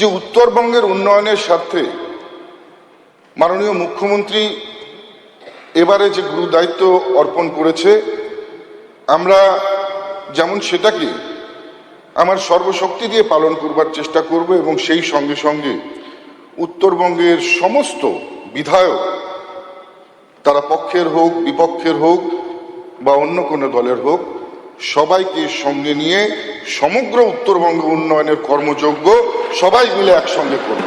যে উত্তরবঙ্গের উন্নয়নের স্বার্থে মাননীয় মুখ্যমন্ত্রী এবারে যে গুরু দায়িত্ব অর্পণ করেছে, আমরা যেমন সেটাকে আমার সর্বশক্তি দিয়ে পালন করবার চেষ্টা করব এবং সেই সঙ্গে সঙ্গে উত্তরবঙ্গের সমস্ত বিধায়ক, তারা পক্ষের হোক বিপক্ষের হোক বা অন্য কোনো দলের হোক, সবাইকে সঙ্গে নিয়ে সমগ্র উত্তরবঙ্গ উন্নয়নের কর্মযজ্ঞ সবাই মিলে একসঙ্গে করব।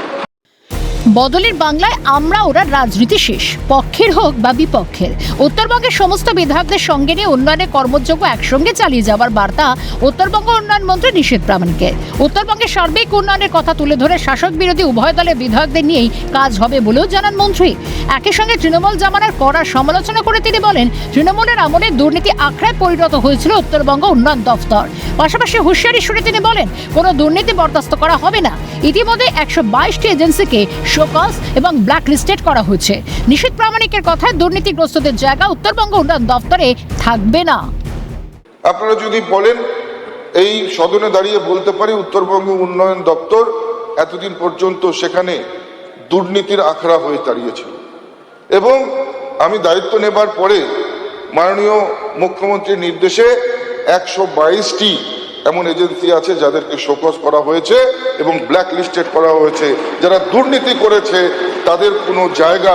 বদলের বাংলায় আমরা ওরা রাজনীতি শেষ, পক্ষের হোক বা বিপক্ষের। উত্তরবঙ্গের সমস্ত বিধায়কদের সঙ্গে নিয়ে উন্নয়নের কর্মযজ্ঞ একসঙ্গে চালিয়ে যাওয়ার বার্তা উত্তরবঙ্গ উন্নয়ন মন্ত্রী নিশীথ প্রামাণিকের। উত্তরবঙ্গের সার্বিক উন্নয়নের কথা তুলে ধরে শাসক বিরোধী উভয় দলের বিধায়কদের নিয়েই কাজ হবে বলেও জানান মন্ত্রী। একই সঙ্গে তৃণমূল জামানার কড়া সমালোচনা করে তিনি বলেন, তৃণমূলের আমলে দুর্নীতি আখড়ায় পরিণত হয়েছিল উত্তরবঙ্গ উন্নয়ন দফতর। পাশাপাশি হুঁশিয়ারি সুরে তিনি বলেন, কোনো দুর্নীতি বরদাস্ত করা হবে না। ইতিমধ্যে 122টি এজেন্সিকে শোকজ এবং ব্ল্যাক লিস্টেড করা হয়েছে। নিশীথ প্রামাণিকের কথায় দুর্নীতিগ্রস্তদের জায়গা উত্তরবঙ্গ উন্নয়ন দফতরে থাকবে না। আপনারা যদি বলেন, এই সদনে দাঁড়িয়ে বলতে পারি উত্তরবঙ্গ উন্নয়ন দপ্তর এতদিন পর্যন্ত সেখানে দুর্নীতির আখড়া হয়ে দাঁড়িয়েছিল এবং আমি দায়িত্ব নেবার পরে মাননীয় মুখ্যমন্ত্রীর নির্দেশে 122টি এমন এজেন্সি আছে যাদেরকে শোকজ করা হয়েছে এবং ব্ল্যাক লিস্টেড করা হয়েছে। যারা দুর্নীতি করেছে তাদের কোনো জায়গা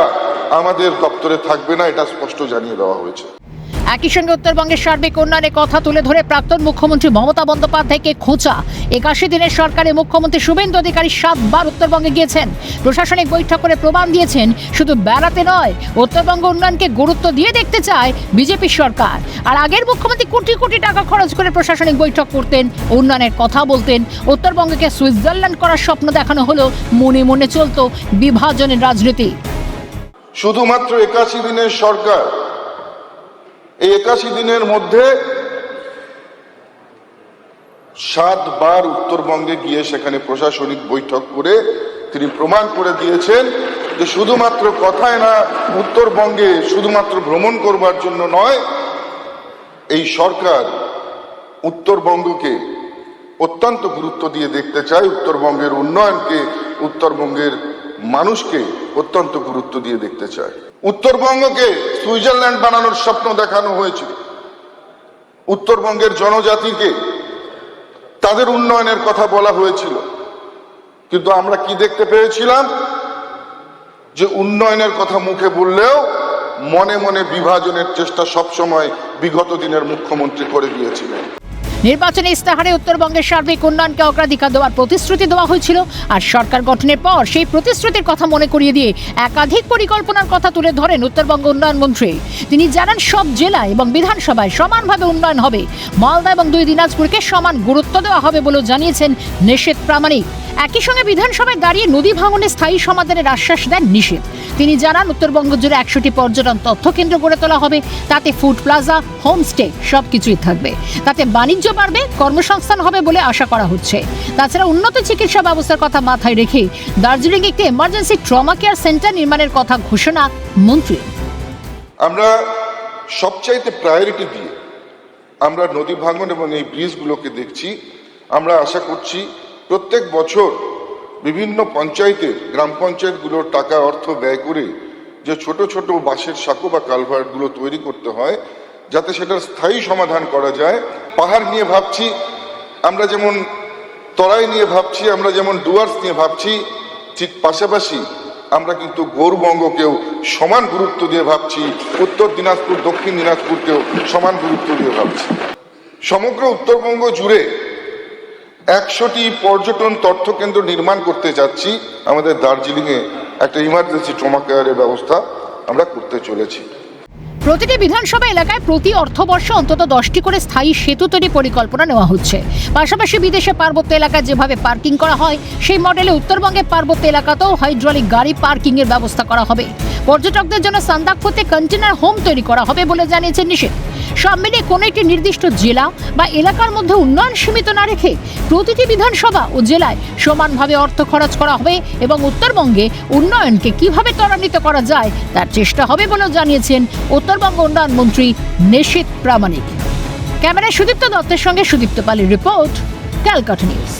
আমাদের দপ্তরে থাকবে না, এটা স্পষ্ট জানিয়ে দেওয়া হয়েছে। একই সঙ্গে উত্তরবঙ্গের সার্বিক উন্নয়নের কথা তুলে ধরে প্রাক্তন মুখ্যমন্ত্রী মমতা বন্দ্যোপাধ্যায়কে খোঁচা। 81 দিনের সরকারে মুখ্যমন্ত্রী শুভেন্দু অধিকারী 7 বার উত্তরবঙ্গে গিয়েছেন, প্রশাসনিক বৈঠক করে প্রমাণ দিয়েছেন শুধু বেড়াতে নয়, উত্তরবঙ্গ উন্নয়নকে গুরুত্ব দিয়ে দেখতে চায় বিজেপি সরকার। আর আগের মুখ্যমন্ত্রী কোটি কোটি টাকা খরচ করে প্রশাসনিক বৈঠক করতেন, উন্নয়নের কথা বলতেন। উত্তরবঙ্গকে সুইজারল্যান্ড করার স্বপ্ন দেখানো হলো, মনে মনে চলতো বিভাজনের রাজনীতি। শুধুমাত্র 81 দিনের সরকার, এই 81 দিনের মধ্যে 7 বার উত্তরবঙ্গে গিয়ে সেখানে প্রশাসনিক বৈঠক করে তিনি প্রমাণ করে দিয়েছেন যে শুধুমাত্র কথায় না, উত্তরবঙ্গে শুধুমাত্র ভ্রমণ করবার জন্য নয়, এই সরকার উত্তরবঙ্গকে অত্যন্ত গুরুত্ব দিয়ে দেখতে চায়, উত্তরবঙ্গের উন্নয়নকে, উত্তরবঙ্গের মানুষকে অত্যন্ত গুরুত্ব দিয়ে দেখতে চায়। উত্তরবঙ্গকে সুইজারল্যান্ড বানানোর স্বপ্ন দেখানো হয়েছিল, উত্তরবঙ্গের জনজাতিকে তাদের উন্নয়নের কথা বলা হয়েছিল, কিন্তু আমরা কি দেখতে পেয়েছিলাম যে উন্নয়নের কথা মুখে বললেও মনে মনে বিভাজনের চেষ্টা সবসময় বিগত দিনের মুখ্যমন্ত্রী করে দিয়েছিলেন। নির্বাচনী ইস্তাহারে উত্তরবঙ্গের সার্বিক উন্নয়নকে অগ্রাধিকার দেওয়ার প্রতিশ্রুতি দেওয়া হয়েছিল, আর সরকার গঠনের পর সেই প্রতিশ্রুতির কথা মনে করিয়ে দিয়ে একাধিক পরিকল্পনার কথা তুলে ধরেন উত্তরবঙ্গ উন্নয়ন মন্ত্রী। তিনি জানান সব জেলা এবং বিধানসভায় সমানভাবে উন্নয়ন হবে, মালদা এবং 2 দিনাজপুরকে সমান গুরুত্ব দেওয়া হবে বলেও জানিয়েছেন নিশীথ প্রামাণিক। একই সঙ্গে বিধানসভায় দাঁড়িয়ে নদী ভাঙনের স্থায়ী সমাধানের আশ্বাস দেন নিশীথ। তিনি জানান উত্তরবঙ্গ জুড়ে 100টি পর্যটন তথ্য কেন্দ্র গড়ে তোলা হবে, তাতে ফুড প্লাজা, হোমস্টে সবকিছুই থাকবে, তাতে বাণিজ্য বাড়বে, কর্মসংস্থান হবে বলে আশা করা হচ্ছে। তাছাড়া উন্নত চিকিৎসা ব্যবস্থার কথা মাথায় রেখে দার্জিলিং একটি এমার্জেন্সি ট্রমা কেয়ার সেন্টার নির্মাণের কথা ঘোষণা মন্ত্রী। আমরা সবচাইতে প্রায়োরিটি দিয়ে আমরা নদী ভাঙন এবং এই ব্রিজগুলোকে দেখছি। আমরা আশা করছি প্রত্যেক বছর বিভিন্ন পঞ্চায়েতের, গ্রাম পঞ্চায়েতগুলোর টাকা অর্থ ব্যয় করে যে ছোট ছোট বাঁশের সাঁকো বা কালভার্টগুলো তৈরি করতে হয়, যাতে সেটার স্থায়ী সমাধান করা যায়। পাহাড় নিয়ে ভাবছি, আমরা যেমন তরাই নিয়ে ভাবছি, আমরা যেমন ডুয়ার্স নিয়ে ভাবছি, ঠিক পাশাপাশি আমরা কিন্তু গৌরবঙ্গকেও সমান গুরুত্ব দিয়ে ভাবছি, উত্তর দিনাজপুর, দক্ষিণ দিনাজপুরকেও সমান গুরুত্ব দিয়ে ভাবছি। সমগ্র উত্তরবঙ্গ জুড়ে 100টি পর্যটন তথ্য কেন্দ্র নির্মাণ করতে যাচ্ছি। আমাদের দার্জিলিংয়ে একটা ইমার্জেন্সি ট্রমা কেয়ারের ব্যবস্থা আমরা করতে চলেছি। প্রতিটি বিধানসভা এলাকায় প্রতি অর্থবর্ষে অন্তত 10টি করে স্থায়ী সেতু তৈরি পরিকল্পনা নেওয়া হচ্ছে। পাশাপাশি বিদেশে পার্বত্য এলাকায় যেভাবে পার্কিং করা হয়, সেই মডেলে উত্তরবঙ্গের পার্বত্য এলাকাতেও হাইড্রোলিক গাড়ি পার্কিং এর ব্যবস্থা করা হবে। পর্যটকদের জন্য সান্দাকফুতে কন্টেনার হোম তৈরি করা হবে বলে জানিয়েছেন নিশীথ। সব মিলিয়ে কোনো একটি নির্দিষ্ট জেলা বা এলাকার মধ্যে উন্নয়ন সীমিত না রেখে প্রতিটি বিধানসভা ও জেলায় সমানভাবে অর্থ খরচ করা হবে এবং উত্তরবঙ্গে উন্নয়নকে কিভাবে ত্বরান্বিত করা যায় তার চেষ্টা হবে বলেও জানিয়েছেন উত্তরবঙ্গ উন্নয়ন মন্ত্রী নিশীথ প্রামাণিক। ক্যামেরায় সুদীপ্ত দত্তের সঙ্গে সুদীপ্ত পালের রিপোর্ট, ক্যালকাটা নিউজ।